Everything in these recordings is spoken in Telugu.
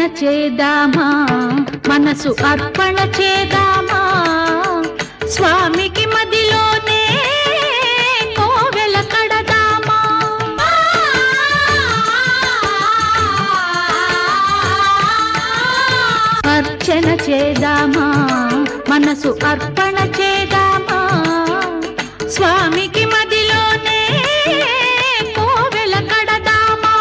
అర్చన చేద్దామా, మనసు అర్పణ చేద్దామా, స్వామికి మదిలోనే కోవెల కడదామా. అర్చన చేద్దామా, మనసు అర్పణ చేద్దామా, స్వామికి మదిలోనే కోవెల కడదామా.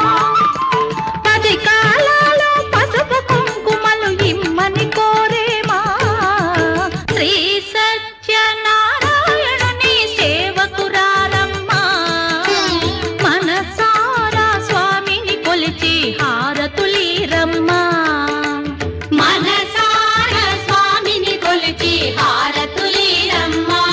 10 కాలాలు పసుపు కుంకుమలు ఇమ్మని కోరేమా, శ్రీ సత్యనారాయణుని సేవకురారమ్మా. మనసారా స్వామిని కొలిచి హారతులీరమ్మా, మనసారా స్వామిని కొలిచి హారతులీరమ్మా.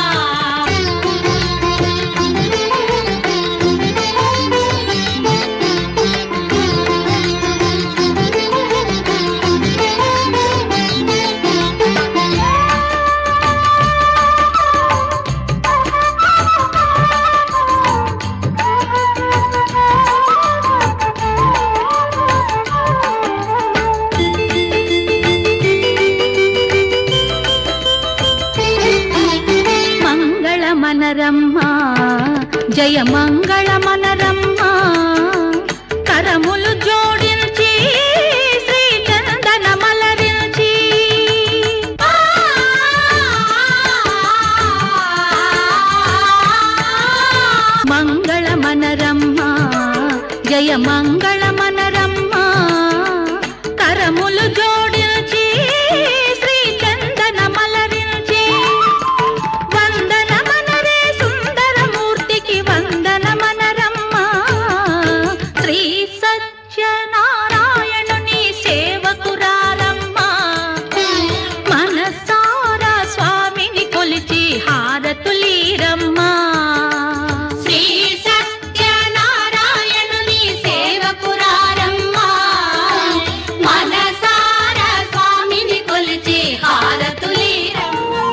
మనరమ్మా జయ మంగళ మనరమ్మా, కరములు జోడించి శ్రీ చందన మలరించి. మంగళ మనరమ్మా జయ మంగళ మనరమ్మా, కరములు జోడించి శ్రీ చందన మలరించి. వందన మనరే సుందరమూర్తికి వందన మనరమ్మా, శ్రీ సత్యనారాయణుని సేవకురారమ్మా. మనసారా స్వామిని కొలిచి హారతులీరమ్మా, శ్రీ సత్యనారాయణుని సేవకురారమ్మా. మనసారా స్వామిని కొలిచి హారతులీరమ్మా.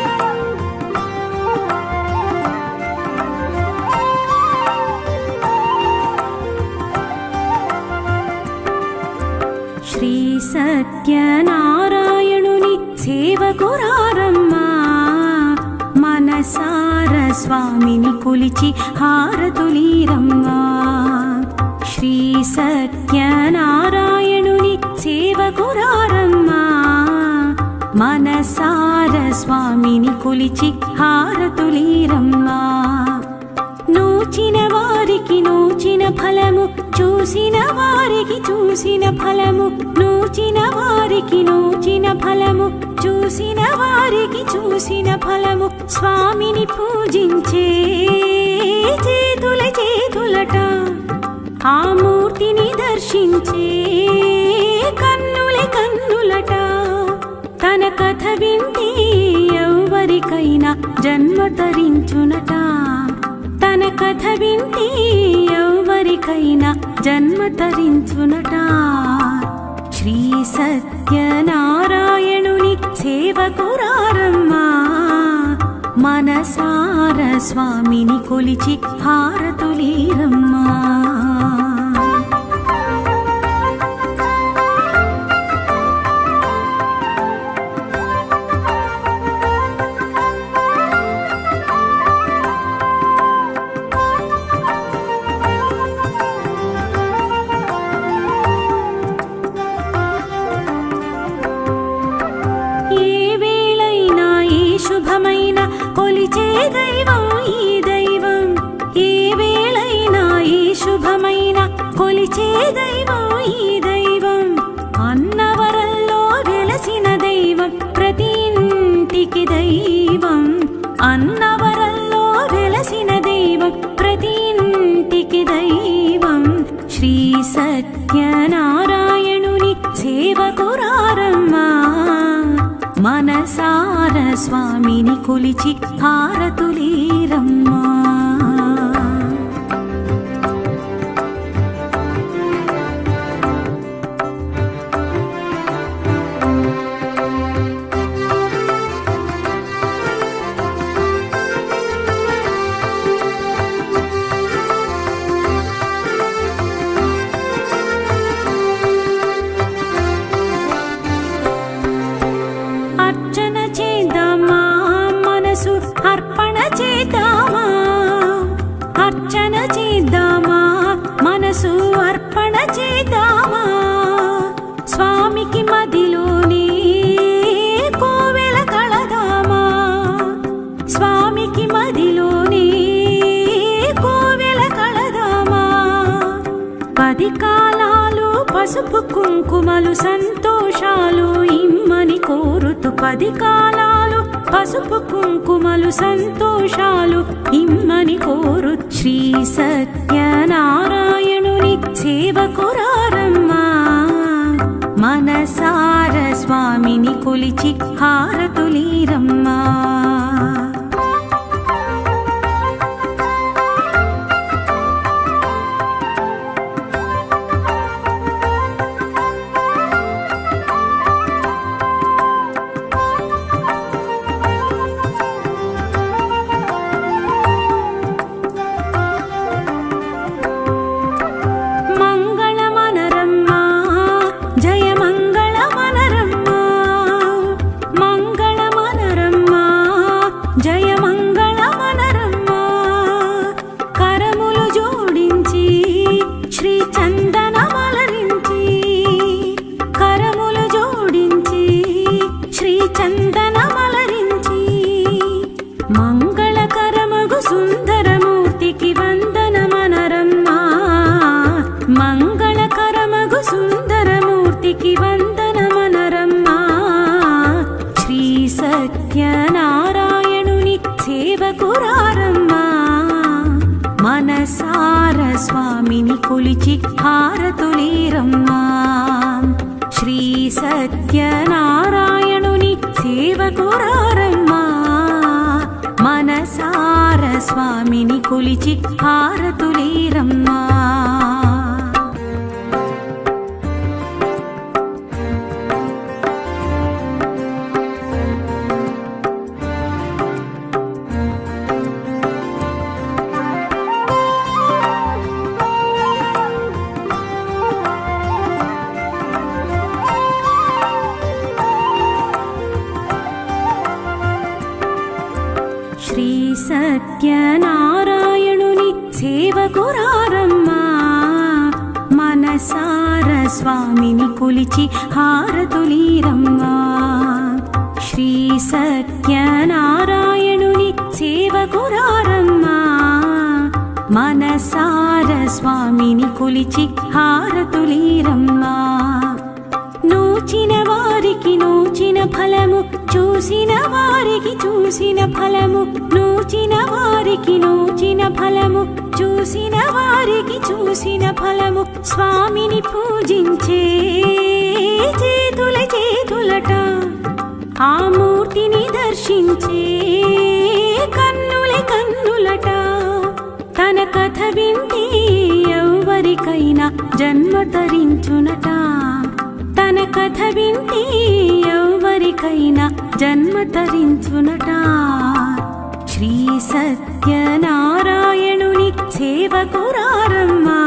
శ్రీ సత్యనారాయణుని సేవకురారమ్మా, మనసార స్వామిని కొలిచి హారతులీరమ్మా. శ్రీ సత్యనారాయణుని సేవకురారమ్మా, మనసార స్వామిని కొలిచి హారతులీరమ్మా. నూచిన వారికి నూచిన ఫలము, చూసిన వారికి చూసిన ఫలము, నూచిన వారికి నూచిన ఫలము, చూసిన వారికి చూసిన ఫలము. స్వామిని పూజించే చేతుల చేతులట, ఆ మూర్తిని దర్శించే కన్నుల కన్నులట. తన కథ వింటే ఎవరికైనా జన్మ తరించునట, తన కథ వింటే ఎవరికైనా జన్మ తరించునట. శ్రీ సత్యనారాయణుని సేవకురారమ్మా, మనసార స్వామిని కొలిచి హారతులీరమ్మా. కొలిచే దైవం ఈ దైవం, ఏ వేళైనా ఈ శుభమైన కొలిచే దైవం ఈ దైవం. అన్నవరంలో వెలసిన దైవం, ప్రతి ఇంటికి దైవం. అన్నవరంలో వెలసిన దైవం, ప్రతి ఇంటికి దైవం. శ్రీ సత్యనారాయణుని సేవకురారమ్మా, మనసార స్వామిని కొలిచి హారతులీరమ్మా. స్వామికి మదిలోనే కోవెల కళదామా 10 కాలాలు పసుపు కుంకుమలు సంతోషాలు ఇమ్మని కోరుతూ 10 కాలాలు పసుపు కుంకుమలు సంతోషాలు ఇమ్మని కోరు శ్రీ సత్యనారాయణుని సేవకురారమ్మా మనసార స్వామిని కొలిచి హారతులీరమ్మా మంగళకరమగు సుందరమూర్తికి వందనమనరమ్మా మంగళకరమగు సుందరమూర్తికి వందనమనరమ్మా శ్రీ సత్యనారాయణుని సేవకురారమ్మా మనసార స్వామిని కొలిచి హారతులీరమ్మా శ్రీ సత్యనారాయణుని సేవకురారమ్మా మనసార స్వామిని కొలిచి హారతులీరమ్మా శ్రీ సత్యనారాయణుని సేవకురారమ్మా మనసార స్వామిని కొలిచి హారతులీరమ్మా శ్రీ సత్యనారాయణుని సేవకురారమ్మా మనసార స్వామిని కొలిచి హారతులీరమ్మా నూచిన వారికి నూచిన ఫలము చూసిన వారికి చూసిన ఫలము నూచిన వారికి నూచిన ఫలము చూసిన వారికి చూసిన ఫలము స్వామిని పూజించే చేతుల చేతులట ఆ మూర్తిని దర్శించే కన్నుల కన్నులట తన కథ వింటే ఎవరికైనా జన్మ తరించునట తన కథ వింటే ఎవరికైనా జన్మ తరించునట శ్రీ సత్యనారాయణుని సేవకురారమ్మా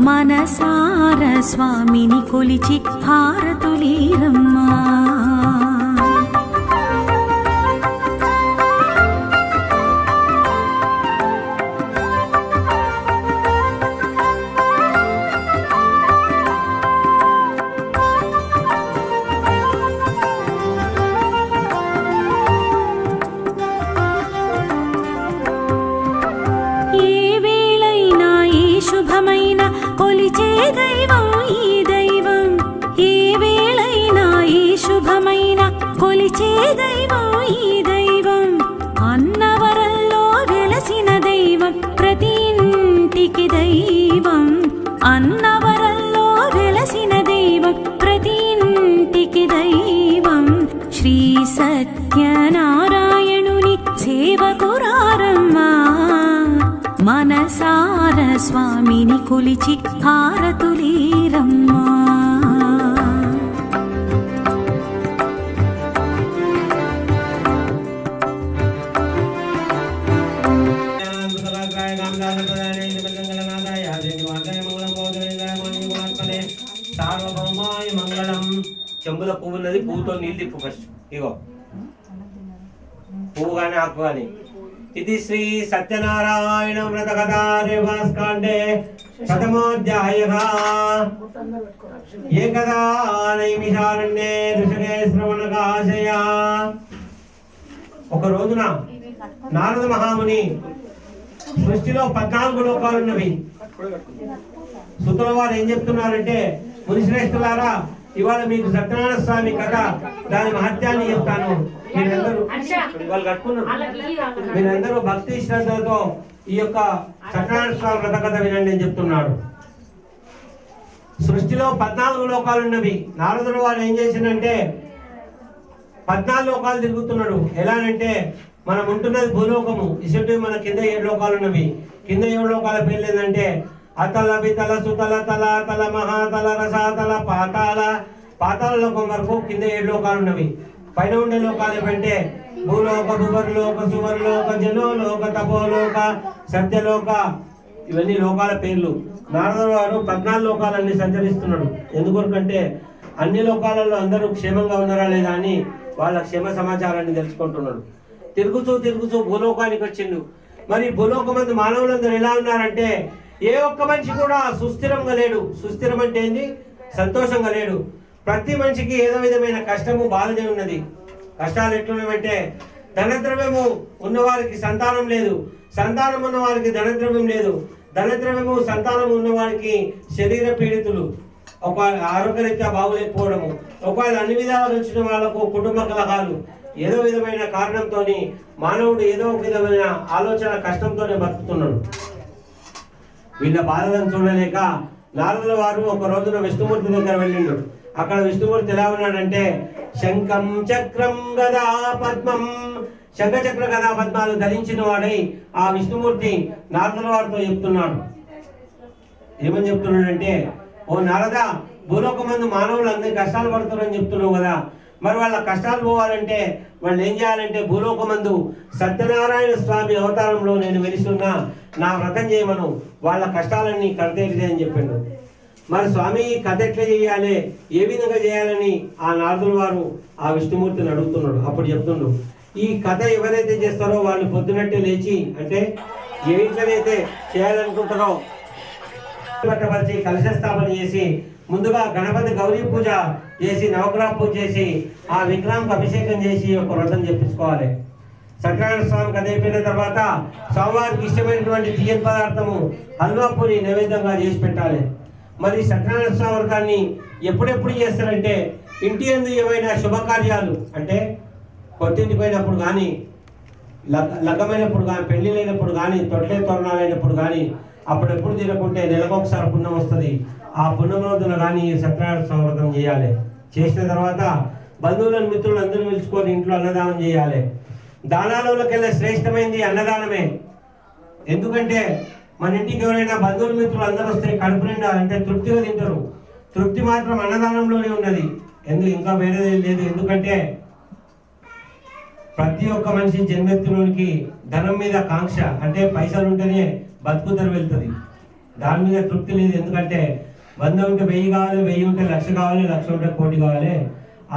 మనసార స్వామిని కొలిచి హారతులీరమ్మా శుభమైన కొలిచే దైవం ఈ దైవం ఏ వేళైనా ఈ శుభమైన కొలిచే దైవం ఈ దైవం అన్నవరంలో వెలసిన దైవం ప్రతి ఇంటికి దైవం అన్నవరంలో వెలసిన దైవం ప్రతి ఇంటికి దైవం శ్రీ సత్యనారాయణుని సేవకురారమ్మా మనసార స్వామిని కొలిచి హారతులీరమ్మా చెంబుల పువ్వు ఉన్నది పువ్వుతో నీళ్ళు తిప్పు ఫస్ట్ ఇగో పువ్వు కానీ ఆకు కానీ ఇది శ్రీ సత్యనారాయణ వ్రత కథాకాండే శతమోధ్యాయః ఏకదా నైమిషారణ్యే ఋషికే శ్రవణకాశయ. ఒక రోజున నారద మహాముని సృష్టిలో 14 లోకాలు ఉన్నవి. సుతుల వారు ఏం చెప్తున్నారంటే, మునిశ్రేష్ఠులారా, ఇవాళ మీకు సత్యనారాయణ స్వామి కథ దాని మహత్యాన్ని చెప్తాను. మీరందరూ వాళ్ళు కట్టుకున్నారు, మీరందరూ భక్తి శ్రద్ధలతో ఈ యొక్క సత్యనారాయణ స్వామి వ్రత కథ వినండి అని చెప్తున్నాడు. సృష్టిలో 14 లోకాలు ఉన్నవి. నారదుడు వారు ఏం చేసిందంటే 14 లోకాలు తిరుగుతున్నాడు. ఎలానంటే, మనం ఉంటున్నది భూలోకము, ఇసుంటి మన కింద 7 లోకాలు ఉన్నవి. కింద 7 లోకాల పేర్లు ఏంటంటే అతల వితల సుతల తల తల మహాతల రసాతల పాతాల. పాతాల లోకం వరకు కింద 7 లోకాలు ఉన్నవి. పైన ఉండే లోకాలు ఏమంటే భూలోక, భువర్లోక, సువర్లోక, జలోలోక, తపోలోక, సత్యలోక. ఇవన్నీ లోకాల పేర్లు. నారదుడు వారు 14 లోకాలన్నీ సంచరిస్తున్నాడు. ఎందుకంటే అన్ని లోకాలలో అందరూ క్షేమంగా ఉన్నారా లేదా అని వాళ్ళ క్షేమ సమాచారాన్ని తెలుసుకుంటున్నాడు. తిరుగుతూ భూలోకానికి వచ్చిండు. మరి భూలోకమందు మానవులందరూ ఎలా ఉన్నారంటే, ఏ ఒక్క మనిషి కూడా సుస్థిరంగా లేడు. సుస్థిరం అంటే ఏంది? సంతోషంగా లేడు. ప్రతి మనిషికి ఏదో విధమైన కష్టము, బాధనే ఉన్నది. కష్టాలు ఎట్లున్నాయంటే, ధనద్రవ్యము ఉన్నవారికి సంతానం లేదు, సంతానం ఉన్న వారికి ధనద్రవ్యం లేదు, ధనద్రవ్యము సంతానం ఉన్న వారికి శరీర పీడితులు, ఒక ఆరోగ్యరీత్యా బాగులేకపోవడము, ఒకవేళ అన్ని విధాలు వచ్చిన వాళ్ళకు కుటుంబ కలహాలు. ఏదో విధమైన కారణంతో మానవుడు ఏదో ఒక విధమైన ఆలోచన కష్టంతోనే బతుకుతున్నాడు. వీళ్ళ బాధలను చూడలేక నారదుల వారు ఒక రోజున విష్ణుమూర్తి దగ్గర వెళ్ళిండు. అక్కడ విష్ణుమూర్తి ఎలా ఉన్నాడంటే, శంఖం చక్రం గదా పద్మం, శంఖ చక్ర గదా పద్మాలు ధరించిన వాడై ఆ విష్ణుమూర్తి నారదుల వారితో చెప్తున్నాడు. ఏమని చెప్తున్నాడంటే, ఓ నారద, భూలోకమందు మానవులు అందరి కష్టాలు పడుతున్నారని చెప్తున్నావు కదా, మరి వాళ్ళ కష్టాలు పోవాలంటే వాళ్ళు ఏం చేయాలంటే, భూలోకమందు సత్యనారాయణ స్వామి అవతారంలో నేను వెలిస్తున్నా, నా వ్రతం చేయమను, వాళ్ళ కష్టాలన్నీ కడతేరిదే అని చెప్పిండు. మరి స్వామి కథ ఎట్లా చేయాలి, ఏ విధంగా చేయాలని ఆ నారదుల వారు ఆ విష్ణుమూర్తిని అడుగుతున్నాడు. అప్పుడు చెప్తుండు, ఈ కథ ఎవరైతే చేస్తారో వాళ్ళు పొద్దునట్టే లేచి, అంటే ఏ ఇంట్లోనైతే చేయాలనుకుంటారో పట్టపరిచి కలశ స్థాపన చేసి, ముందుగా గణపతి గౌరీ పూజ చేసి, నవగ్రహ పూజ చేసి, ఆ విగ్రహంకి అభిషేకం చేసి ఒక వ్రతం చెప్పించుకోవాలి. సత్యనారాయణ స్వామి కథ అయిపోయిన తర్వాత స్వామివారికి ఇష్టమైనటువంటి తీయని పదార్థము హల్వా పూరి నైవేద్యంగా చేసి పెట్టాలి. మరి సత్యనారాయణ స్వామి వ్రతాన్ని ఎప్పుడెప్పుడు చేస్తారంటే, ఇంటి యందు ఏమైనా శుభకార్యాలు, అంటే కొత్తింటికి పోయినప్పుడు కానీ, లగ్గమైనప్పుడు కానీ, పెళ్లి లేనప్పుడు కానీ, తొట్లే తోరణాలైనప్పుడు కానీ, అప్పుడెప్పుడు తినకుంటే నెలకొకసారి పుణ్యం వస్తుంది. ఆ పుణ్యం రోజున కానీ సత్యనారాయణ స్వామి వ్రతం చేయాలి. చేసిన తర్వాత బంధువులను, మిత్రులు అందరూ పిలుచుకొని ఇంట్లో అన్నదానం చేయాలి. దానాలకెళ్ళే శ్రేష్టమైంది అన్నదానమే. ఎందుకంటే మన ఇంటికి ఎవరైనా బంధువులు, మిత్రులు అందరూ వస్తే కడుపు నిండా, అంటే తృప్తిగా తింటారు. తృప్తి మాత్రం అన్నదానంలోనే ఉన్నది, ఇంకా వేరేది లేదు. ఎందుకంటే ప్రతి ఒక్క మనిషి జన్మెత్తులోనికి ధనం మీద కాంక్ష, అంటే పైసలు ఉంటేనే బతుకుతరు వెళ్తుంది, దాని మీద తృప్తి లేదు. ఎందుకంటే 100 ఉంటే 1000 కావాలి, 1000 ఉంటే 1,00,000 కావాలి, 1,00,000 ఉంటే 1,00,00,000 కావాలి.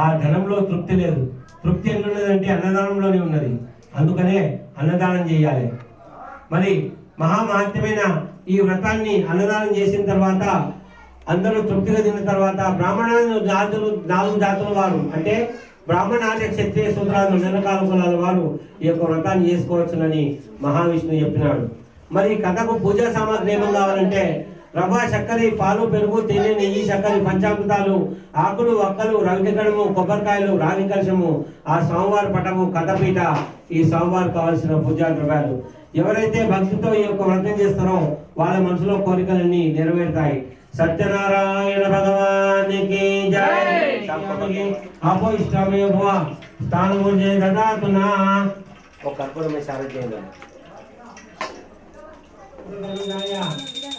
ఆ ధనంలో తృప్తి లేదు. తృప్తి ఎట్లున్నదంటే అన్నదానంలోనే ఉన్నది. అందుకనే అన్నదానం చేయాలి. మరి మహామహత్యమైన ఈ వ్రతాన్ని అన్నదానం చేసిన తర్వాత, అందరూ తృప్తిగా తిన్న తర్వాత, బ్రాహ్మణ జాతులు 4 జాతుల వారు, అంటే బ్రాహ్మణ, ఆర్య, క్షత్రియ, శూద్రాలు, నిరకాల కులాల వారు ఈ యొక్క వ్రతాన్ని చేసుకోవచ్చునని మహావిష్ణువు చెప్పినాడు. మరి కథకు పూజా సామాగ్రి ఏమేమి కావాలంటే, రవ్వ, చక్కెర, పాలు, పెరుగు, తేనె, నెయ్యి, చక్కెర, పంచామృతాలు, ఆకులు, వక్కలు, రవికడము, కొబ్బరికాయలు, రాగి కలశము, ఆ స్వామివారి పటము, కథపీట, ఈ స్వామివారు కావాల్సిన పూజా ద్రవ్యాలు. ఎవరైతే భక్తితో ఈ యొక్క వ్రతం చేస్తారో వాళ్ళ మనసులో కోరికలన్నీ నెరవేరుతాయి. సత్యనారాయణ భగవానికి జై. అపో ఇష్టమే స్థానము దదాతునా. ఒక కర్పూరమే సారం చేయండి.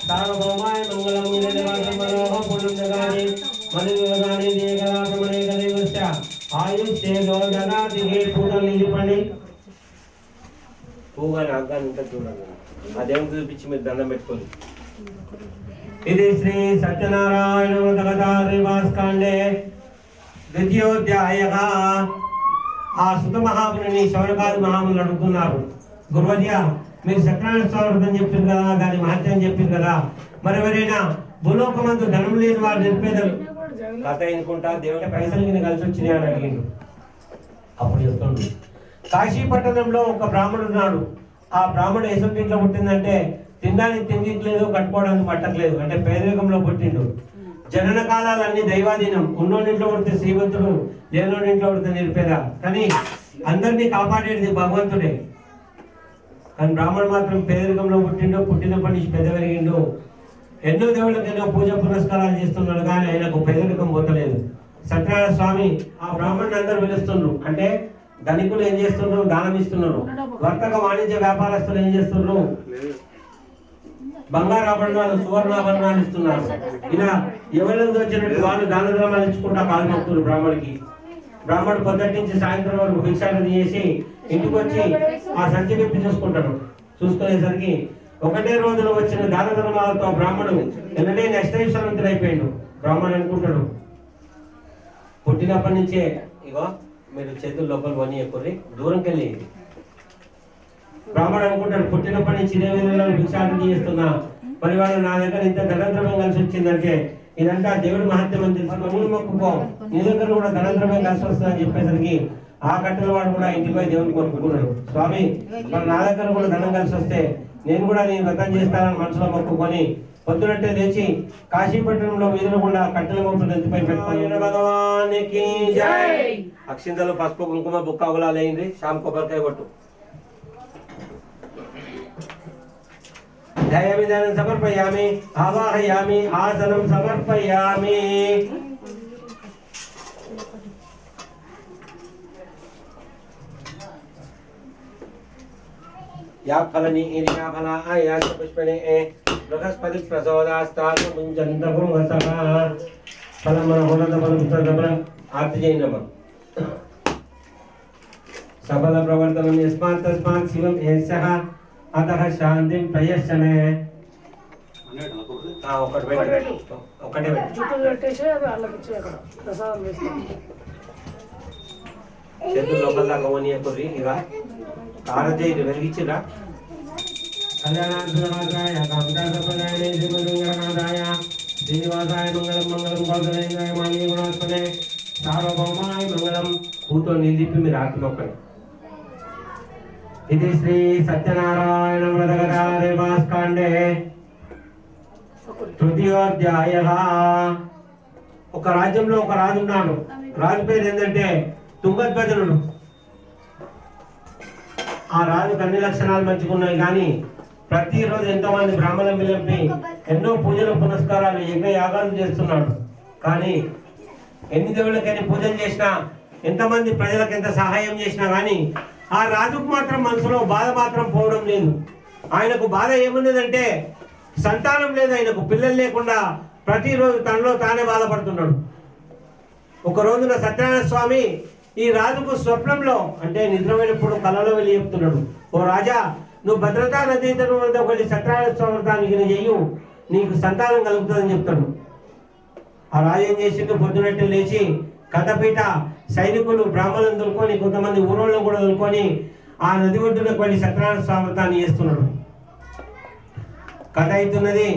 సార్వభౌమాయ మంగళం చెప్పండి. పువ్వుగా నాగాన్ని ఇంకా చూడండి. ఆ దేవుని చూపించి మీరు దండం పెట్టుకోండి. ఇది శ్రీ సత్యనారాయణ వ్రతకథాకాండే ద్వితీయోధ్యాయ. ఆ సుత మహాముని శౌనకాది మహాములు అడుగుతున్నారు, గురువర్య మీరు సత్యనారాయణ స్వామి వ్రతం చెప్పారు కదా, దాని మహత్యం చెప్పారు కదా, మరి ఎవరైనా భూలోకమందు ధనం లేని వారు నిరుపేదలు కథ ఎన్నుకుంటా దేవుడి పైసలు కింద కలిసి వచ్చినాయి అని అడిగిండు. అప్పుడు చెప్తుండ్రు, కాశీ పట్టణంలో ఒక బ్రాహ్మణుడు ఉన్నాడు. ఆ బ్రాహ్మణుడు ఎసుంటి ఇంట్లో పుట్టిందంటే తినడానికి తిండిట్లేదు, కట్టుకోవడానికి పట్టట్లేదు, అంటే పేదరికంలో పుట్టిండు. జనన కాలాలన్నీ దైవాధీనం. ఉన్నోడింట్లో పడితే శ్రీమంతుడు, లేనోడింట్లో పడితే నిరుపేద. కానీ అందరినీ కాపాడేది భగవంతుడే. కానీ బ్రాహ్మణుడు మాత్రం పేదరికంలో పుట్టిండు. పుట్టినప్పటి నుంచి పెద్ద పెరిగిండు. ఎన్నో దేవుళ్ళకి ఎన్నో పూజ పురస్కారాలు చేస్తున్నాడు, కానీ ఆయనకు పేదరికం పోతలేదు. సత్యనారాయణ స్వామి ఆ బ్రాహ్మణుని అందరూ పిలుస్తుండ్రు. అంటే ధనికులు ఏం చేస్తున్నారు? దానం ఇస్తున్నారు. వర్తక వాణిజ్య వ్యాపారస్తులు ఏం చేస్తున్నారు? బంగారు ఆభరణాలు, సువర్ణాభరణాలు ఇస్తున్నారు. ఇలా ఎవరికి వచ్చినట్టు వాళ్ళు దాన ధర్మాలు ఇచ్చుకుంటా కాలు మొక్కుతున్నారు బ్రాహ్మణుడికి. బ్రాహ్మణుడు పొద్దుటి నుంచి సాయంత్రం వరకు భిక్షాటన చేసి ఇంటికి వచ్చి ఆ సంచి విప్పి చూసుకుంటాడు. చూసుకునేసరికి ఒకటే రోజులో వచ్చిన దాన ధర్మాలతో బ్రాహ్మణుడు ఎన్నడే అష్టైశ్వరవంతుడు అయిపోయాడు. బ్రాహ్మణుడు అనుకుంటాడు, పుట్టినప్పటి నుంచే ఇగో మీరు చేతుల లోపల వని ఎక్కుర్రి, దూరంకి వెళ్ళి. బ్రాహ్మణుడు అనుకుంటాడు, పుట్టినప్పటి నుంచి ఇదే విధంగా భిక్షాటన చేస్తున్నా, పరివారం నా దగ్గర ఇంత ధనద్రవ్యం కలిసి వచ్చిందంటే ఇదంతా దేవుడి మహత్యం అని తెలుసుకొని మొక్కుకో, నీ దగ్గర కూడా ధనద్రవ్యం కలిసి వస్తుందని చెప్పేసరికి ఆ కట్టెల వాడు కూడా ఇంటికి పోయి దేవుడికి మొక్కుకున్నాడు. స్వామి మరి నా దగ్గర కూడా ధనం కలిసి వస్తే నేను కూడా నేను వ్రతం చేస్తానని మనసులో మొక్కుకొని పొద్దునట్టే లేచి కాశీపట్నంలో వీధులు కూడా కట్టెల మొక్కలు ఎత్తిపై పెట్టుకొని భగవానికి జై. అక్షింతలు, పసుపు, కుంకుమ, బుక్క అవలాలు అయింది. శామ్ కొబ్బరికాయ కొట్టు. ధ్యాయామి సమర్పయామి, ఆవాహయామి, ఆసనం సమర్పయామి. या फलनी इरिया फला आया पुष्पणे बृहस्पति प्रचोदयास्तात् मुञ्चन्तगुं वसः फलमनोहरदफलपुत्रदफल आर्तिजै नमः सफल प्रवर्तनं यस्मात् तस्मात् शिवं एषः अतः शान्तिं प्रयच्छने ఒకటే చేతులు లోపల దాకా పోనీయ కొర్రి. ఇక కారజై వెలిగించిరా. కళ్యాణాయ కాంతాయ శ్రీమంగళనాథాయ శ్రీనివాసాయ మంగళం మంగళం గౌతమేంద్రాయ మానీయ గుణాత్మనే సార్వభౌమాయ మంగళం. పూతో నిలిపి మీరు ఆత్మ ఒక్కటి. ఇది శ్రీ సత్యనారాయణ వ్రతకథారే భాస్కాండే తృతీయోధ్యాయః. ఒక రాజ్యంలో ఒక రాజు ఉన్నాడు. రాజు పేరు ఏంటంటే తుంగధ్వజనుడు. ఆ రాజుకు అన్ని లక్షణాలు మంచుకున్నాయి, కానీ ప్రతిరోజు ఎంతోమంది బ్రాహ్మణులను పిలిపి ఎన్నో పూజలు పునస్కారాలు యజ్ఞ యాగాలు చేస్తున్నాడు. కానీ ఎన్ని దేవుళ్ళకైనా పూజలు చేసినా, ఎంతమంది ప్రజలకు ఎంత సహాయం చేసినా కానీ ఆ రాజుకు మాత్రం మనసులో బాధ మాత్రం పోవడం లేదు. ఆయనకు బాధ ఏమున్నదంటే సంతానం లేదు, ఆయనకు పిల్లలు లేకుండా ప్రతిరోజు తనలో తానే బాధపడుతున్నాడు. ఒక రోజున సత్యనారాయణ స్వామి ఈ రాజుకు స్వప్నంలో, అంటే నిద్రపోయినప్పుడు కలలో వెళ్ళి చెప్తున్నాడు, ఓ రాజా, నువ్వు భద్రతా నదీ వద్ద ఒకటి సత్యనారాయణ స్వామి వ్రతానికి చెయ్యు, నీకు సంతానం కలుగుతుందని చెప్తాడు. ఆ రాజు ఏం చేసిండు, పొద్దునట్టు లేచి కథపీట సైనికులు బ్రాహ్మణులను దొరుకొని కొంతమంది ఊరోళ్ళను కూడా దొరుకొని ఆ నది ఒడ్డునకు వెళ్ళి సత్యనారాయణ స్వామి వ్రతాన్ని చేస్తున్నాడు. కథ అవుతున్నది,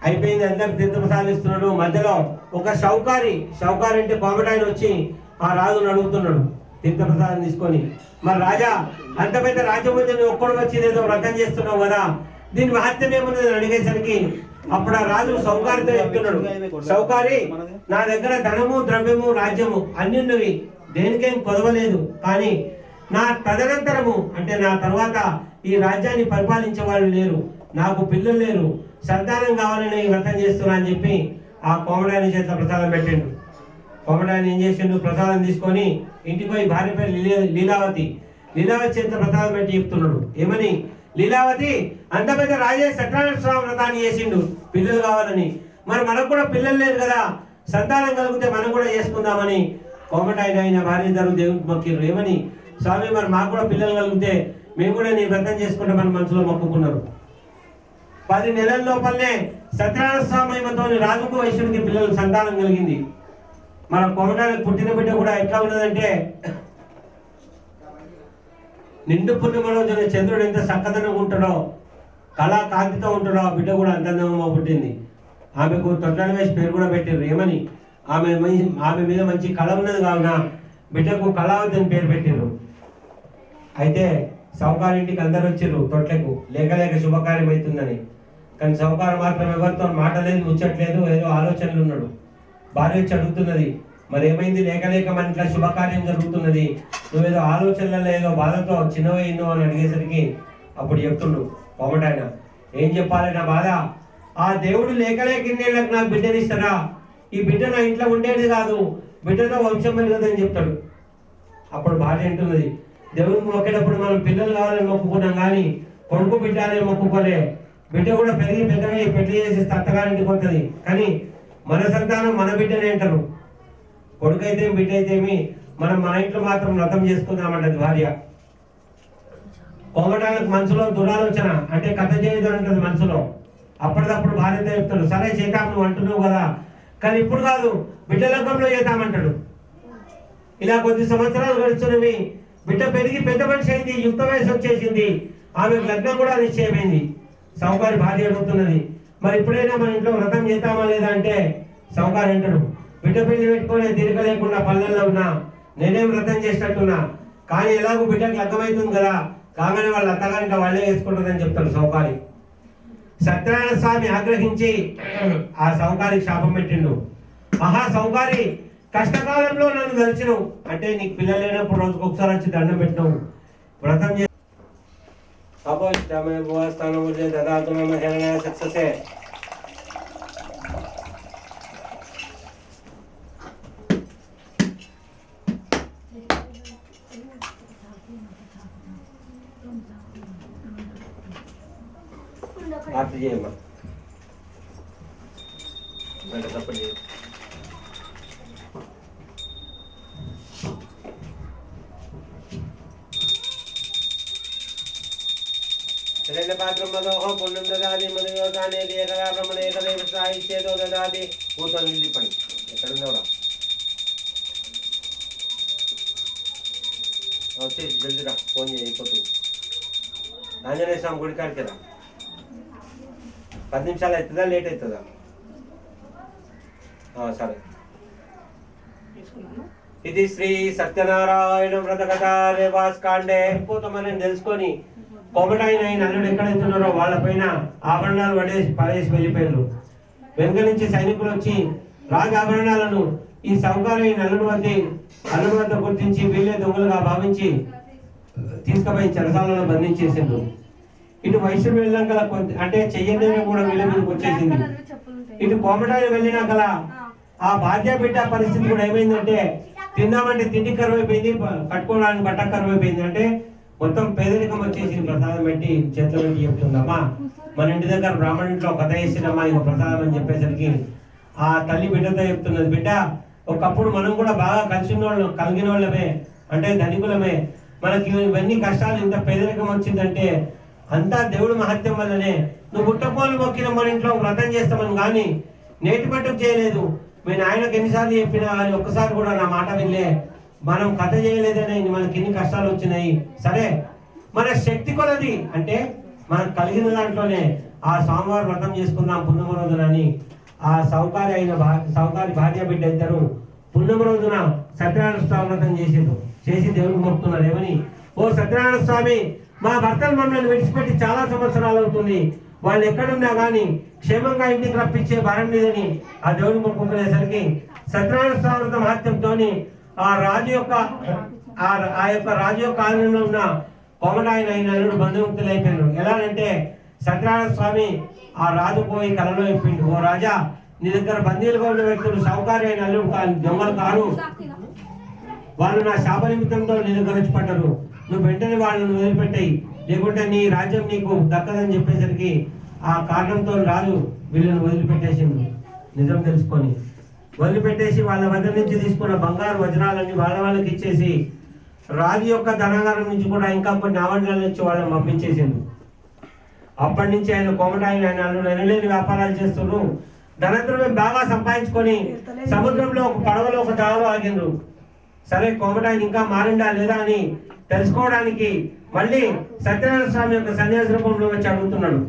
అయిపోయింది, అందరికి తీర్థప్రసాదిస్తున్నాడు. మధ్యలో ఒక షౌకారి అంటే కోమటాయన వచ్చి ఆ రాజును అడుగుతున్నాడు తీర్థప్రసాదం తీసుకొని, మరి రాజా అంత పెద్ద రాజ్యం వచ్చి నువ్వు ఒక్కడు వచ్చి ఏదో వ్రతం చేస్తున్నావు కదా, దీని మహత్యం ఏమున్నది అని అడిగేసరికి అప్పుడు ఆ రాజు షౌకారితో చెప్తున్నాడు, షౌకారి, నా దగ్గర ధనము ద్రవ్యము రాజ్యము అన్ని ఉన్నవి, దేనికేం కొదవలేదు, కానీ నా తదనంతరము అంటే నా తర్వాత ఈ రాజ్యాన్ని పరిపాలించే వాళ్ళు లేరు, నాకు పిల్లలు లేరు, సంతానం కావాలని వ్రతం చేస్తున్నా అని చెప్పి ఆ కోమడాయన చేత ప్రసాదం పెట్టిండు. కోమడాయన ఏం చేసిండు, ప్రసాదం తీసుకొని ఇంటికి పోయి భార్య పేరు లీలావతి చేత ప్రసాదం పెట్టి చెప్తున్నాడు. ఏమని, లీలావతి అంత పెద్ద రాజే సత్యనారాయణ స్వామి వ్రతాన్ని చేసిండు పిల్లలు కావాలని, మరి మనకు కూడా పిల్లలు లేరు కదా, సంతానం కలిగితే మనం కూడా చేసుకుందామని కోమటాయన ఆయన భార్య ఇద్దరు దేవుడికి మొక్కిర్రు. ఏమని, స్వామి మరి మాకు కూడా పిల్లలు కలిగితే మేము కూడా నీ వ్రతం చేసుకుంటామని మనసులో మొక్కుకున్నారు. 10 నెలల లోపలనే సత్యనారాయణ స్వామి మహిమతో రాజుకు వైశ్యుడికి పిల్లలు సంతానం కలిగింది. మన కోమటానికి పుట్టిన బిడ్డ కూడా ఎట్లా ఉన్నదంటే, నిండు పుట్టిన రోజున చంద్రుడు ఎంత చక్కదనంగా ఉంటాడో, కళా కాంతితో ఉంటాడో ఆ బిడ్డ కూడా అంత అందంగా పుట్టింది. ఆమెకు తొట్లని వేసి పేరు కూడా పెట్టారు. ఏమని, ఆమె మీద మంచి కళ ఉన్నది కావున బిడ్డకు కళావతి అని పేరు పెట్టారు. అయితే సౌకారు ఇంటికి అందరు వచ్చిర్రు తొట్లకు లేక లేక శుభకార్యం అవుతుందని. కానీ సౌకారు మాత్రం ఎవరితో మాటలేదు, ముచ్చట్లేదు, ఏదో ఆలోచనలు ఉన్నాడు. భార్య వచ్చి అడుగుతున్నది, మరి ఏమైంది, లేక లేక మన ఇంట్లో శుభకార్యం జరుగుతున్నది, నువ్వేదో ఆలోచనలలో ఏదో బాధతో చిన్నవైందో అని అడిగేసరికి అప్పుడు చెప్తుండు కోమటాయన, ఏం చెప్పాలి నా బాధ, ఆ దేవుడు లేక లేక ఇన్నేళ్ళకి నాకు బిడ్డనిస్తారా, ఈ బిడ్డ నా ఇంట్లో ఉండేది కాదు, బిడ్డతో వంశం పెరగదని చెప్తాడు. అప్పుడు భార్య అంటున్నది, దేవుడిని మొక్కేటప్పుడు మనం పిల్లలు కావాలని మొక్కుకున్నాం కానీ కొడుకు బిడ్డ అని మొక్కుకోలే, బిడ్డ కూడా పెరిగి పెద్దగా పెళ్లి చేసి అత్తగారింటికి పోతుంది, కానీ మన సంతానం మన బిడ్డనే అంటారు. కొడుకు అయితే బిడ్డ అయితేమి, మనం మన ఇంట్లో మాత్రం వ్రతం చేసుకుందామంటది భార్య. కోమటాలకు మనసులో దురాలోచన, అంటే కథ చేయదు అంటది మనసులో. అప్పటికప్పుడు భార్యతో చెప్తాడు, సరే చేద్దాం నువ్వు అంటున్నావు కదా, కానీ ఇప్పుడు కాదు, బిడ్డ లగ్గంలో చేద్దామంటాడు. ఇలా కొద్ది సంవత్సరాలు గడుస్తున్నవి, బిడ్డ పెరిగి పెద్ద మనిషి అయింది, యుక్త వయసు వచ్చేసింది, ఆమెకు లగ్నం కూడా నిశ్చయమైంది. సౌకారి భార్య అడుగుతున్నది, మరి ఇప్పుడైనా మన ఇంట్లో వ్రతం చేద్దామా లేదా అంటే సౌకారి అంటాడు, బిడ్డ పెళ్లి పెట్టుకునే తీరిక లేకుండా పల్లెల్లో ఉన్నా, నేనేం వ్రతం చేసినట్టున్నా, కానీ ఎలాగో బిడ్డకు లగ్గమవుతుంది కదా, కాగానే వాళ్ళ అత్తగారింట వాళ్ళే వేసుకుంటుందని చెప్తాడు సౌకారి. సత్యనారాయణ స్వామి ఆగ్రహించి ఆ సౌకారికి శాపం పెట్టిండు, మహా సౌకారి, కష్టకాలంలో నన్ను దర్శనం అంటే నీకు పిల్లలు లేనప్పుడు రోజుకు ఒకసారి వచ్చి దండం పెట్టినావు, వ్రతం చే సక్సెసే. ఆర్తి చేయమ్మా, తప్పని పాత్రం మదోహం పుణ్యం దదాది మధుయోగానే ఏకదా బ్రహ్మణ ఏకదేవ సాహిత్యేదో దదాది. కూర్చొని నిలిపండి, ఎక్కడున్నావురా వచ్చేసి జల్దిరా, ఫోన్ అయిపోతుంది. ఆంజనేయ స్వామి గుడి కాడికి రా, 10 నిమిషాలు అవుతుందా లేట్ అవుతుందా? సరే. ఇది శ్రీ సత్యనారాయణ వ్రత కథ రేవాస్కాండే. పోతామని తెలుసుకొని కోమటాయన అల్లుడు ఎక్కడైతున్నారో వాళ్ళ పైన ఆభరణాలు పడేసి వెళ్ళిపోయారు. వెనుక నుంచి సైనికులు వచ్చి రాజు ఆభరణాలను ఈ సౌకర్యమైన అల్లుడు వద్ద గుర్తించి వీళ్ళే దొంగలుగా భావించి తీసుకుపోయి చెరసాలలో బంధించేసిండ్రు. ఇటు వైశ్యుడు వెళ్ళినాక అంటే చెయ్యదేవి కూడా వీళ్ళ మీదకి వచ్చేసింది. ఇటు కోమటాయన వెళ్ళినాక ఆ భార్య బిడ్డ పరిస్థితి కూడా ఏమైందంటే, తిందామంటే తిండి కరువైపోయింది, కట్టుకోవడానికి బట్ట కరువైపోయింది. అంటే మొత్తం పేదరికం వచ్చేసింది. ప్రసాదం పెట్టి చేతులు పెట్టి చెప్తుందమ్మా, మన ఇంటి దగ్గర బ్రాహ్మణ ఇంట్లో కథ వేసినమ్మా ఇక ప్రసాదం అని చెప్పేసరికి ఆ తల్లి బిడ్డతో చెప్తున్నది, బిడ్డ ఒకప్పుడు మనం కూడా బాగా కలిగిన వాళ్ళమే, అంటే ధనికులమే, మనకి ఇవన్నీ కష్టాలు ఇంత పేదరికం వచ్చిందంటే అంతా దేవుడు మహత్యం వల్లనే. నువ్వు పుట్టపోలు మొక్కిన మన ఇంట్లో వ్రతం చేస్తామని కానీ నేటి మట్టుకు చేయలేదు. మీ నాయనకు ఎన్నిసార్లు చెప్పినా కానీ ఒక్కసారి కూడా నా మాట వినలే. మనం కథ చేయలేదనే మనకి ఎన్ని కష్టాలు వచ్చినాయి. సరే, మన శక్తి కొలది అంటే మనకు కలిగిన దాంట్లోనే ఆ స్వామివారి వ్రతం చేసుకుందాం పున్నమ రోజునని ఆ సౌకారి భార్య బిడ్డ ఇద్దరు పున్నమ రోజున సత్యనారాయణ స్వామి వ్రతం చేసి దేవుడికి మొక్కుతున్నారు. ఏమని, ఓ సత్యనారాయణ స్వామి, మా భర్తలు మమ్మల్ని విడిచిపెట్టి చాలా సంవత్సరాలు అవుతుంది, వాళ్ళు ఎక్కడున్నా కానీ క్షేమంగా ఇంటికి రప్పించే భారం లేదని ఆ దేవుని మొక్కుకునేసరికి సత్యనారాయణ స్వామి వ్రత మహత్యంతో ఆ రాజు యొక్క ఆలయంలో ఉన్న కోమటాయన అల్లుడు బంధుముక్తులు అయిపోయారు. ఎలా అంటే సత్యనారాయణ స్వామి ఆ రాజు పోయి కలలో చెప్పిండు, ఓ రాజా, నీ దగ్గర బందీలుగా ఉన్న వ్యక్తులు సౌకర్య అయిన అల్లుడు దొంగలు కారు, వాళ్ళు నా శాప నిమిత్తంతో నీ దగ్గర వచ్చి పడ్డారు, నువ్వు వెంటనే వాళ్ళని వదిలిపెట్టాయి, లేకుంటే నీ రాజ్యం నీకు దక్కదని చెప్పేసరికి ఆ కారణంతో రాజు వీళ్ళని వదిలిపెట్టేసిండు. నిజం తెలుసుకొని వదిలిపెట్టేసి వాళ్ళ వద్ద నుంచి తీసుకున్న బంగారు వజ్రాలన్నీ వాళ్ళకి ఇచ్చేసి రాజు యొక్క ధనాగారం నుంచి కూడా ఇంకా కొన్ని ఆవరణాల నుంచి వాళ్ళని పంపించేసిండు. అప్పటి నుంచి ఆయన కోమటాయన ఎనలేని వ్యాపారాలు చేస్తున్నారు. ధనద్రవ్యం బాగా సంపాదించుకొని సముద్రంలో ఒక పడవలో ఒక దావలో ఆగిండ్రు. సరే, కోమటాయన ఇంకా మారిండా లేదా అని తెలుసుకోవడానికి మళ్ళీ సత్యనారాయణ స్వామి యొక్క సన్యాస రూపంలో వచ్చి అడుగుతున్నాడు,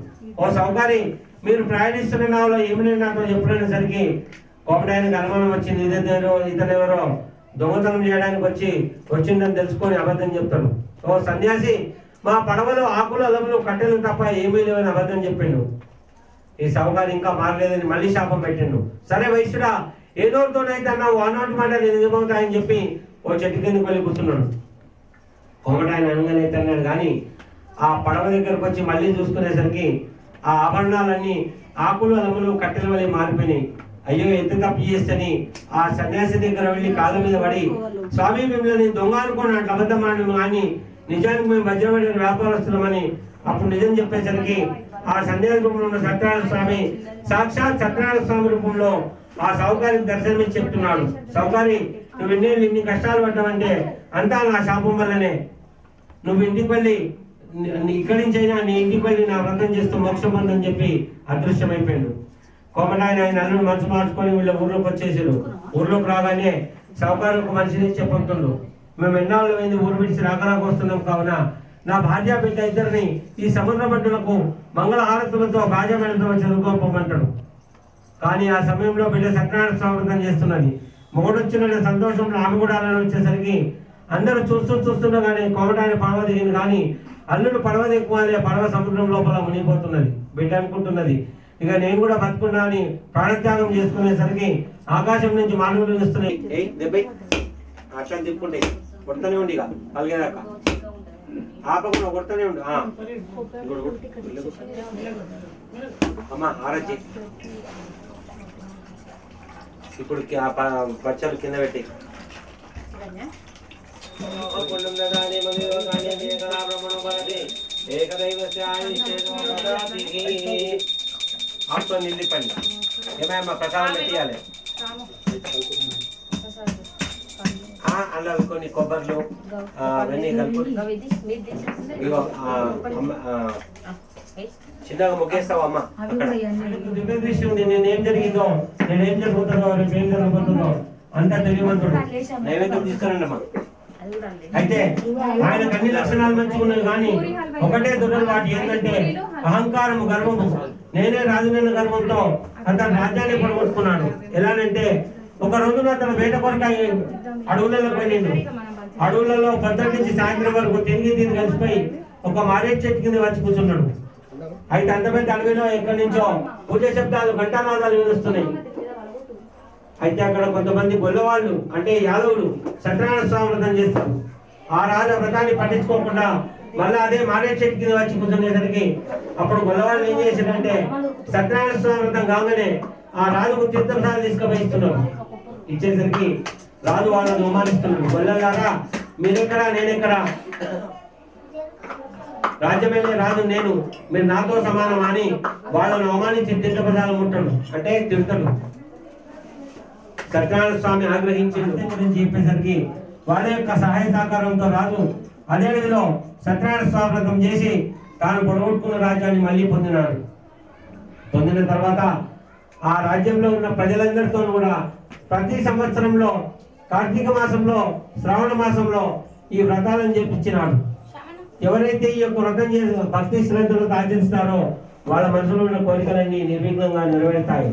ఓ సౌకారి, మీరు ప్రయాణిస్తున్న నావలో ఏమైనా నాతో చెప్పినసరికి కోమటాయనకి అనుమానం వచ్చింది, ఇతనెవరో దొంగతనం చేయడానికి వచ్చిందని తెలుసుకొని అబద్ధం చెప్తాడు. ఓ సన్యాసి, మా పడవలో ఆకులు అలములు కట్టెలు తప్ప ఏమీ లేవని అబద్ధం చెప్పిండు. ఈ సౌకారు ఇంకా మారలేదని మళ్ళీ శాపం పెట్టిండు. సరే వైశ్యుడా, ఏదోతోనైతే అన్నావు అన్నట్టు మాట నేను నిజమవుతాయని చెప్పి ఓ చెట్టు కిందకి వెళ్ళి కూర్చున్నాడు. కొమ్మటాయన అనగానైతే అన్నాడు, కానీ ఆ పడవ దగ్గరకు వచ్చి మళ్ళీ చూసుకునేసరికి ఆ ఆభరణాలన్నీ ఆకులు అలములు కట్టెల వల్ల మారిపోయినాయి. అయ్యో ఎంత తప్పు చేస్తని ఆ సన్యాసి దగ్గర వెళ్ళి కాళ్ళ మీద పడి, స్వామి మిమ్మల్ని దొంగ అనుకోండి అట్లా అబద్ధమాను, కానీ నిజానికి మేము వజ్రపడిన వ్యాపారస్తున్నామని అప్పుడు నిజం చెప్పేసరికి ఆ సన్యాసి రూపంలో ఉన్న సత్యనారాయణ స్వామి సాక్షాత్ సత్యనారాయణ స్వామి రూపంలో ఆ సౌకారికి దర్శనమిచ్చి చెప్తున్నాడు, సౌకారి నువ్వు ఇన్ని కష్టాలు పడ్డావంటే అంతా నా శాపం వల్లనే. నువ్వు ఇంటికి వెళ్ళి ఇక్కడి నుంచి అయినా నీ ఇంటికి వెళ్ళి నా వ్రతం చేస్తూ మోక్షం పొందని చెప్పి అదృశ్యమైపోయాడు. కోమటాయన ఆయన అల్లుడు మనసు మార్చుకొని వీళ్ళ ఊర్లోకి వచ్చేసారు. ఊర్లోకి రాగానే సౌకారు ఒక మనిషిని చెప్పుతుండ్రు, మేము ఎన్నాళ్ళు అయింది ఊరు విడిచి రాకరాక వస్తున్నాం కావున నా భార్య బిడ్డ ఇద్దరిని ఈ సముద్ర పట్టులకు మంగళ హారతులతో భార్య బిడ్డతో చదువుకోమంటాడు. కానీ ఆ సమయంలో బిడ్డ సత్యనారాయణ స్వామి వ్రతం చేస్తున్నది. మొగడొచ్చిన సంతోషంలో ఆమె కూడా అలా వచ్చేసరికి అందరూ చూస్తుండగానే కోమటాయన పడవ దిగింది. కానీ అల్లుడు పడవ దిక్కుమాలే, పడవ సముద్రం లోపల మునిగిపోతున్నది. బిడ్డ అనుకుంటున్నది ఇక నేను కూడా బతుకున్నా అని ప్రాణత్యాగం చేసుకునేసరికి ఆకాశం నుంచి మానవులు వస్తున్నాయి. అట్లా తిప్పుకుంటే కొడుతూనే ఉండి ఇక కలిగేదాకా ఆపకుండా కొడుతూనే ఉండు. అమ్మా ఆరచ్చి ఇప్పుడు బచ్చలు కింద పెట్టి ఆటో నిండిపోయింది. ఏమేమ్మా ప్రసాదం పెట్టియాలి. అలా కొన్ని కొబ్బర్లు అవన్నీ కలుపు. ఇగో చిన్నగా ముగ్గేస్తావు అమ్మ. దివ్య దృష్టి ఉంది. నేనేం జరిగిందో, నేనేం జరుగుతుందో, రేపు ఏం జరగబోతుందో అంతా తెలియమంతుడు. నైవేద్యం తీసుకురండి అమ్మా. అయితే ఆయనకు అన్ని లక్షణాలు మంచిగా ఉన్నాయి, కానీ ఒకటే దురలవాటు ఏంటంటే అహంకారము, గర్వము. నేనే రాజునైన గర్వంతో అతను రాజ్యాన్ని పొడగొట్టుకున్నాడు. ఎలానంటే ఒక రోజున అతను వేట కొరక అడవులలో పోయిండు. అడవులలో పొద్దుటి నుంచి సాయంత్రం వరకు తిరిగి కలిసిపోయి ఒక మారేడు చెట్టు కింద వచ్చి కూర్చున్నాడు. అయితే అంత పెద్ద అడవిలో ఎక్కడి నుంచో పూజ శబ్దాలు, ఘంటానాదాలు వినిస్తున్నాయి. అయితే అక్కడ కొంతమంది గొల్లవాళ్ళు అంటే యాదవులు సత్యనారాయణ స్వామి వ్రతం చేస్తారు. ఆ రాజు వ్రతాన్ని పట్టించుకోకుండా మళ్ళీ అదే మారేడు చెట్టు కింద వచ్చి కూర్చునేసరికి అప్పుడు గొల్లవాళ్ళు ఏం చేశారంటే సత్యనారాయణ స్వామి వ్రతం కాగానే ఆ రాజుకు తీర్థంసాలు తీసుకుపోయిస్తున్నారు. ఇచ్చేసరికి రాజు వాళ్ళని అవమానిస్తున్నాడు. గొల్లలారా మీరెక్కడా, నేనెక్కడా, రాజ్యమేలే రాజు నేను, మీరు నాతో సమానం అని వాళ్ళను అవమానించి తీర్థపదాలు ముట్టడు అంటే తిడతాడు. సత్యనారాయణ స్వామి ఆగ్రహించి గురించి చెప్పేసరికి వాళ్ళ యొక్క సహాయ సహకారంతో రాజు అదే విధిలో సత్యనారాయణ స్వామి వ్రతం చేసి తాను పొడగొట్టుకున్న రాజ్యాన్ని మళ్ళీ పొందినాడు. పొందిన తర్వాత ఆ రాజ్యంలో ఉన్న ప్రజలందరితో కూడా ప్రతి సంవత్సరంలో కార్తీక మాసంలో, శ్రావణ మాసంలో ఈ వ్రతాలను చేపించినాడు. ఎవరైతే ఈ యొక్క వ్రతం చేసి భక్తి శ్రద్ధలతో ఆచరిస్తారో వాళ్ళ మనసులో ఉన్న కోరికలన్నీ నిర్విఘ్నంగా నెరవేరుతాయి.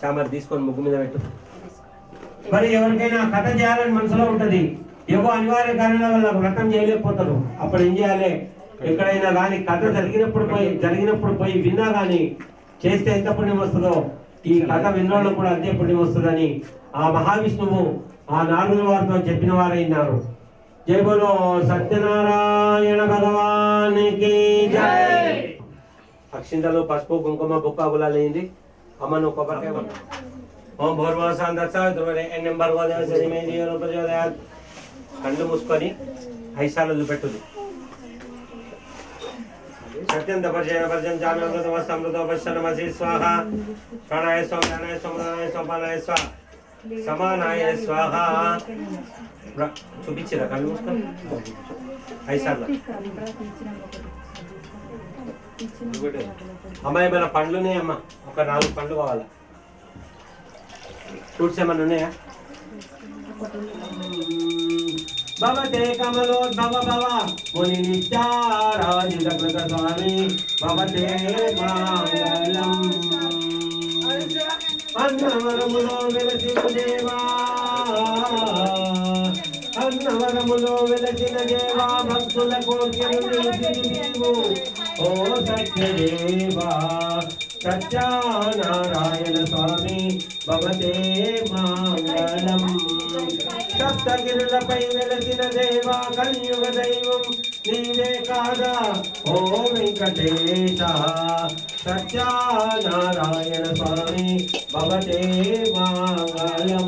శామర్ తీసుకొని ముగ్గు మీద పెట్టు. మరి ఎవరికైనా కథ చేయాలని మనసులో ఉంటది, ఏవో అనివార్య కారణాల వల్ల వ్రతం చేయలేకపోతారు. అప్పుడు ఏం చేయాలి, ఎక్కడైనా కానీ కథ జరిగినప్పుడు పోయి విన్నా కానీ చేస్తే ఎంత పుణ్యం వస్తుందో ఈ కథ విన్నోళ్ళు కూడా అంతే పుణ్యం వస్తుందని ఆ మహావిష్ణువు ఆ నారదుల వారితో చెప్పిన వారైనారు. జై బోలో సత్యనారాయణ భగవానికి జై. అక్షింతలు, పసుపు, కుంకుమ, బుక్క గులాలేంది అమ్మ. నువ్వు కొబ్బరికాయ ఓం కళ్ళు మూసుకొని ఐసాలు పెట్టుది. సత్యం తపర్జయం జామ్యమృతమృతోపశనమసి స్వాహ. ప్రాణాయ స్వాహ, జ్ఞానాయ స్వాహ, ప్రాణాయ స్వాహ, పానాయ స్వాహ, సమానాయ స్వాహ. చూపించిరా కళ్ళు మూసుకొని ఐసార్లు. అమ్మాయి మన పండ్లునే అమ్మ, ఒక 4 పండ్లు కావాలా. ఫ్రూట్స్ ఏమన్నా ఉన్నాయా? భవతే కమలోద్భవ భవ ముని నిత్యారాజిత స్వామి భవతే మంగళం. అన్నవరములో వెలసిన దేవా అన్నవరములో వెలసిన దేవా భక్తుల కోర్కెలు నీవు ఓ సత్యదేవా సత్యనారాయణ స్వామి భవతే మంగళం సప్తగిరులపై వెలసిన దేవా కలియుగ దైవం నీవే కాదా ఓ వెంకటేశ సత్యనారాయణ స్వామి భవతే మంగళం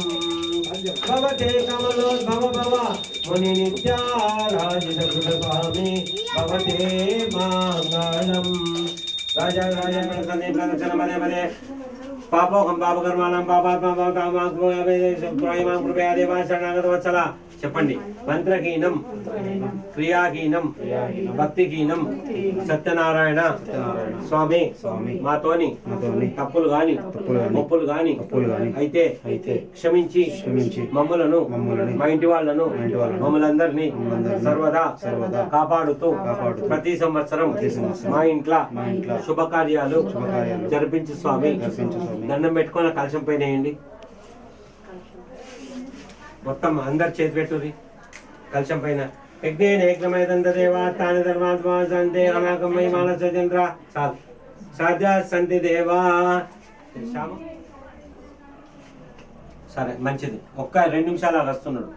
భవతే కమలోద్భవ భవ ముని నిత్యారాజిత స్వామి భవతే మంగళం రాజా రాజా కనకనే ప్రదక్షిణ మదే మదే పాపోకం పాపకర్మాణం పాపాత్మ కామాం కృపయా దేవా శరణాగత వత్సల చెప్పండి మంత్రహీనం క్రియాహీనం భక్తిహీనం సత్యనారాయణ స్వామి మాతోని తప్పులు గాని ఒప్పులు గాని అయితే క్షమించి మమ్మలను మా ఇంటి వాళ్ళను మమ్మల్ందరినీ సర్వదా కాపాడుతూ ప్రతి సంవత్సరం మా ఇంట్లో శుభకార్యాలు జరిపించు స్వామి దండం పెట్టుకొని కలశం పైన వేయండి మొత్తం అందరు చేతి పెట్టుర్రి కలశం పైన యజ్ఞేన యజ్ఞమయదంత దేవాత్తాని ధర్మాత్మాంతే అనాకమై మానసచంద్ర సాధ్య సంతి దేవా సరే మంచిది ఒక్క 2 నిమిషాలు వస్తున్నాడు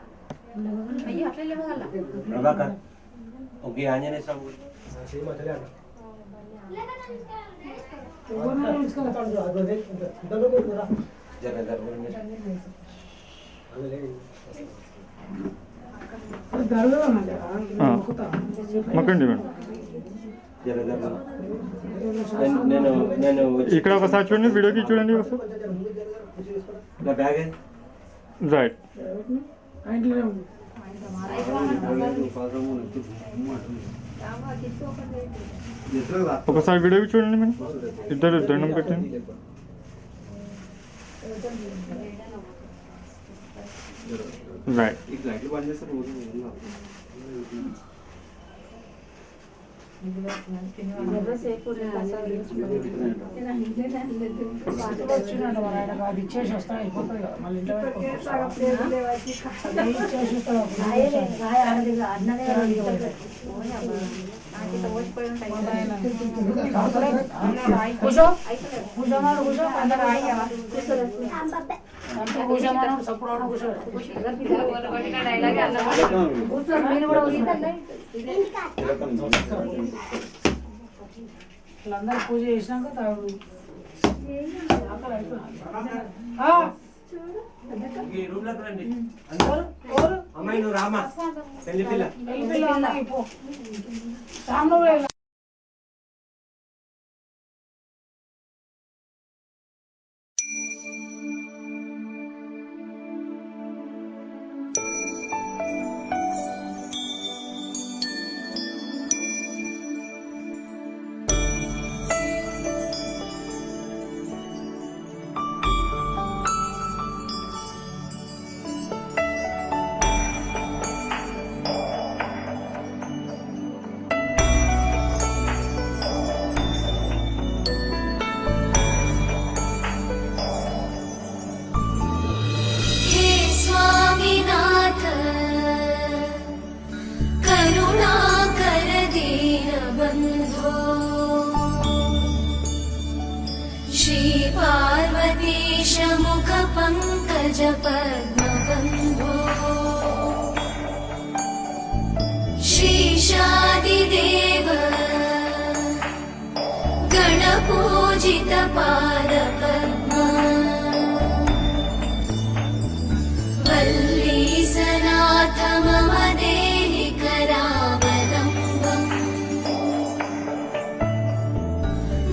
ప్రభాకర్ ఓకే ఆంజనేయ స్వామి నేను ఇక్కడ ఒకసారి చూడండి, వీడియోకి చూడండి నా బ్యాగ్ రైట్. ఒకసారి వీడియోకి చూడండి మేడం, ఇద్దరు దండం పెట్టండి. రైట్. అందరూ పూజ చేసినాక అమ్మాయి నువ్వు రామా పెళ్లి పిల్ల पंकज पद्मबन्धो श्रीशादिदेव गणपूजित पादपद्मा वल्लीसनाथ मम देहि करावलम्बम्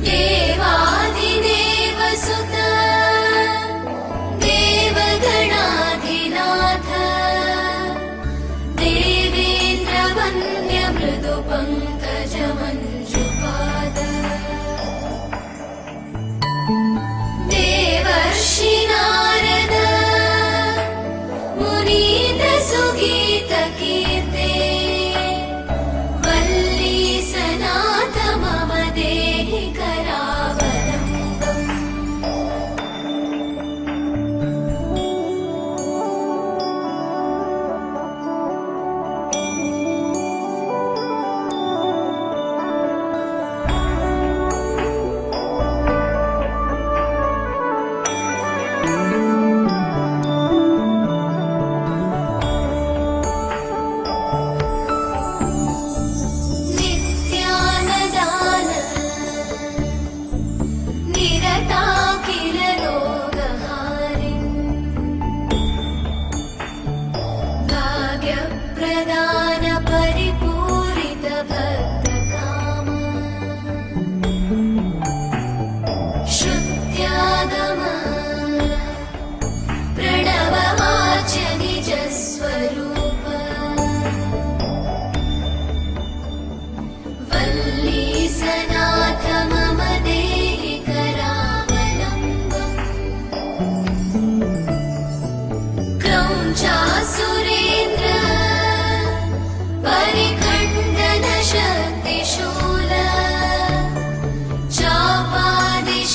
देवादिदेव सुत देवगणाधिनाथ देवेन्द्रवन्द्य मृदु पङ्कज मञ्जुपाद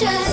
वक्षः